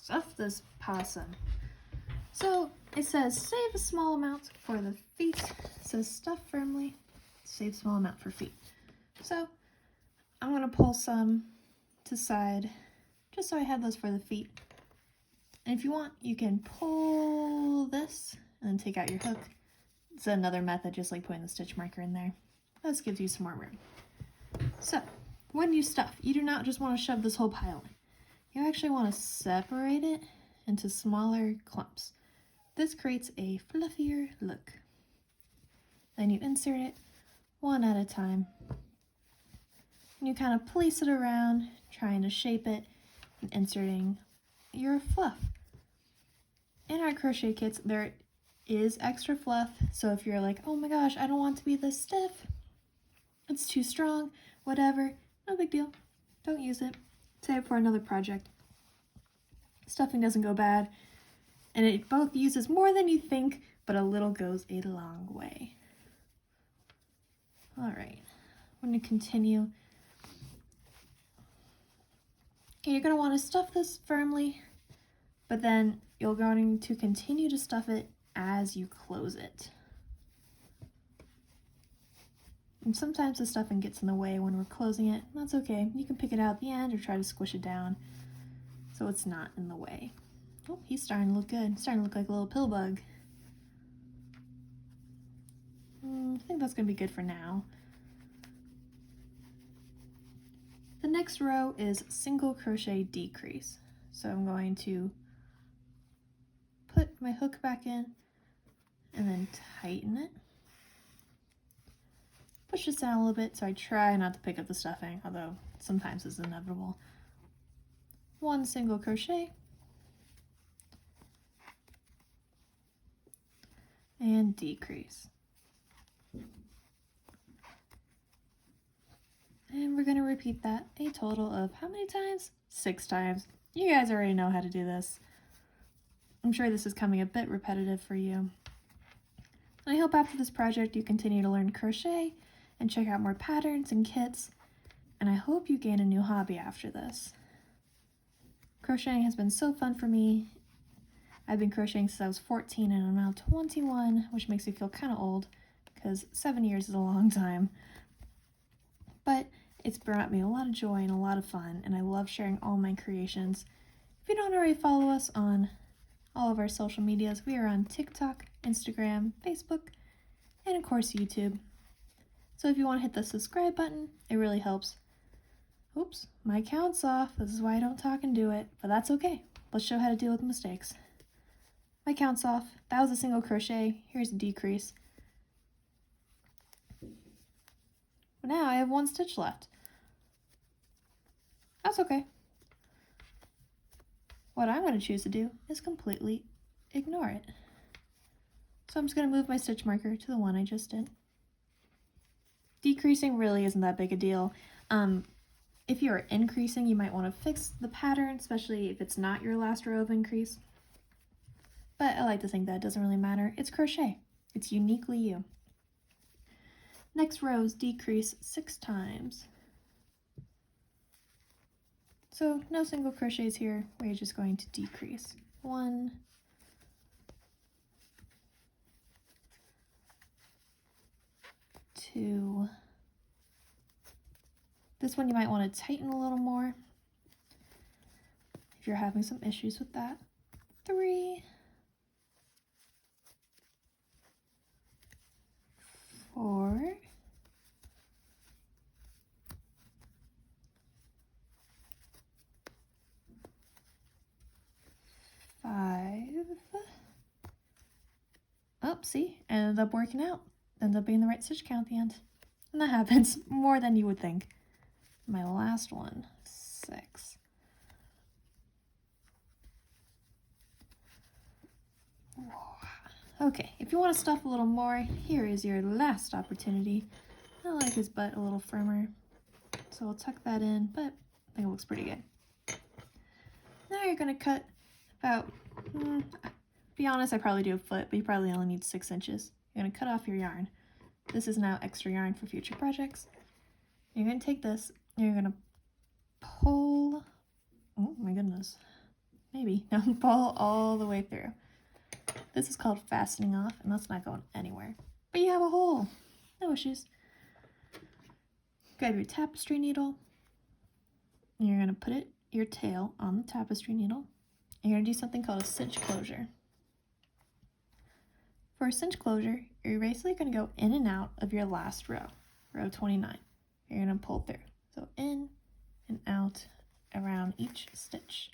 stuff this possum. So it says save a small amount for the feet. It says stuff firmly, save small amount for feet. So I'm gonna pull some to the side just so I have those for the feet. And if you want, you can pull this and then take out your hook. It's another method, just like putting the stitch marker in there. This gives you some more room. So when you stuff, you do not just want to shove this whole pile in. You actually want to separate it into smaller clumps. This creates a fluffier look. Then you insert it one at a time. And you kind of place it around, trying to shape it and inserting your fluff. In our crochet kits, there is extra fluff, so if you're like, oh my gosh, I don't want to be this stiff, it's too strong, whatever, no big deal. Don't use it. Save it for another project. Stuffing doesn't go bad, and it both uses more than you think, but a little goes a long way. All right, I'm going to continue. Okay, you're going to want to stuff this firmly, but then you're going to continue to stuff it as you close it. And sometimes the stuffing gets in the way when we're closing it. That's okay. You can pick it out at the end or try to squish it down so it's not in the way. Oh, he's starting to look good. He's starting to look like a little pill bug. I think that's going to be good for now. The next row is single crochet decrease. So I'm going to put my hook back in and then tighten it. Push this down a little bit so I try not to pick up the stuffing, although sometimes it's inevitable. One single crochet and decrease. And we're going to repeat that a total of how many times? 6 times. You guys already know how to do this. I'm sure this is coming a bit repetitive for you. And I hope after this project you continue to learn crochet and check out more patterns and kits, and I hope you gain a new hobby after this. Crocheting has been so fun for me. I've been crocheting since I was 14 and I'm now 21, which makes me feel kind of old because 7 years is a long time. But it's brought me a lot of joy and a lot of fun, and I love sharing all my creations. If you don't already follow us on all of our social medias, we are on TikTok, Instagram, Facebook, and of course YouTube. So if you want to hit the subscribe button, it really helps. Oops, my count's off. This is why I don't talk and do it, but that's okay. Let's show how to deal with mistakes. My count's off. That was a single crochet. Here's a decrease. But now I have 1 stitch left. That's okay. What I'm going to choose to do is completely ignore it. So I'm just going to move my stitch marker to the one I just did. Decreasing really isn't that big a deal. If you're increasing, you might want to fix the pattern, especially if it's not your last row of increase. But I like to think that it doesn't really matter. It's crochet. It's uniquely you. Next row is decrease 6 times. So no single crochets here. We're just going to decrease 1, 2. This one you might want to tighten a little more if you're having some issues with that. 3, 4, 5. Oh, see, ended up working out. Ended up being the right stitch count at the end. And that happens more than you would think. My last one, 6. Okay, if you want to stuff a little more, here is your last opportunity. I like his butt a little firmer, so I'll tuck that in, but I think it looks pretty good. Now you're going to cut about, be honest, I probably do a foot, but you probably only need 6 inches. You're going to cut off your yarn. This is now extra yarn for future projects. You're going to take this, and you're going to pull, oh my goodness, maybe. Don't pull all the way through. This is called fastening off, and that's not going anywhere. But you have a hole. No issues. Grab your tapestry needle, and you're going to put your tail on the tapestry needle. And you're going to do something called a cinch closure. For a cinch closure, you're basically going to go in and out of your last row, row 29. You're going to pull through. So in and out around each stitch.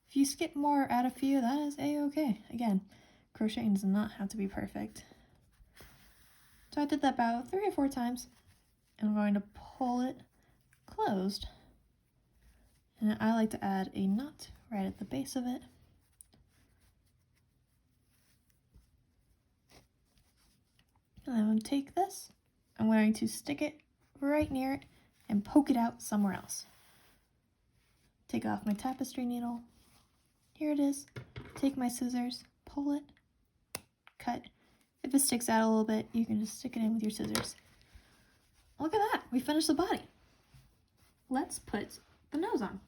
If you skip more or add a few, that is a-okay. Again, crocheting does not have to be perfect. So I did that about 3 or 4 times. And I'm going to pull it closed. And I like to add a knot right at the base of it. And I'm going to take this, I'm going to stick it right near it and poke it out somewhere else. Take off my tapestry needle. Here it is. Take my scissors, pull it, cut. If it sticks out a little bit, you can just stick it in with your scissors. Look at that, we finished the body. Let's put the nose on.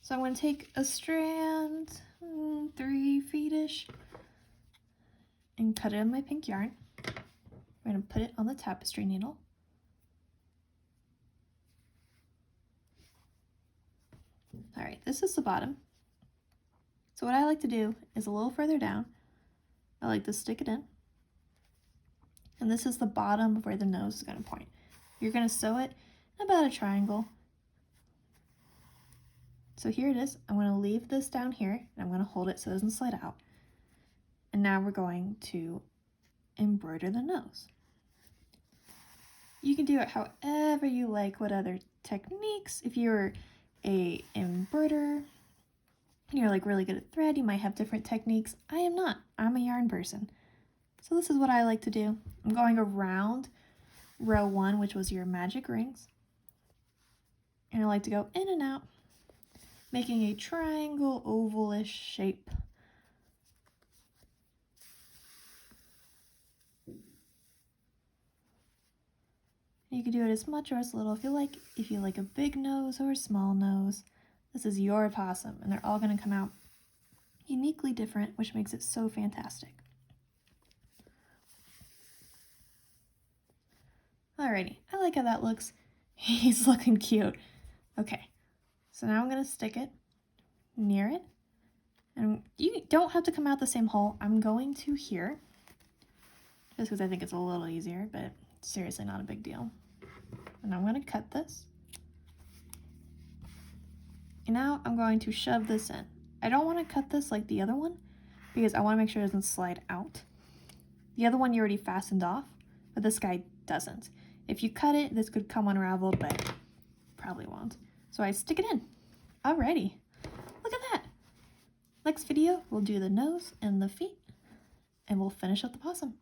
So I'm going to take a strand, 3 feet-ish, and cut it on my pink yarn. I'm going to put it on the tapestry needle. All right, this is the bottom. So what I like to do is a little further down, I like to stick it in. And this is the bottom of where the nose is going to point. You're going to sew it about a triangle. So here it is. I'm going to leave this down here, and I'm going to hold it so it doesn't slide out. And now we're going to embroider the nose. You can do it however you like, what other techniques. If you're a embroiderer and you're like really good at thread, you might have different techniques. I am not. I'm a yarn person. So this is what I like to do. I'm going around row 1, which was your magic rings. And I like to go in and out, making a triangle, ovalish shape. You can do it as much or as little if you like. If you like a big nose or a small nose, this is your possum, and they're all going to come out uniquely different, which makes it so fantastic. Alrighty, I like how that looks. He's looking cute. Okay, so now I'm going to stick it near it. And you don't have to come out the same hole. I'm going to here, just because I think it's a little easier, but seriously not a big deal. And I'm going to cut this. And now I'm going to shove this in. I don't want to cut this like the other one, because I want to make sure it doesn't slide out. The other one you already fastened off, but this guy doesn't. If you cut it, this could come unraveled, but probably won't. So I stick it in. Alrighty. Look at that. Next video, we'll do the nose and the feet, and we'll finish up the possum.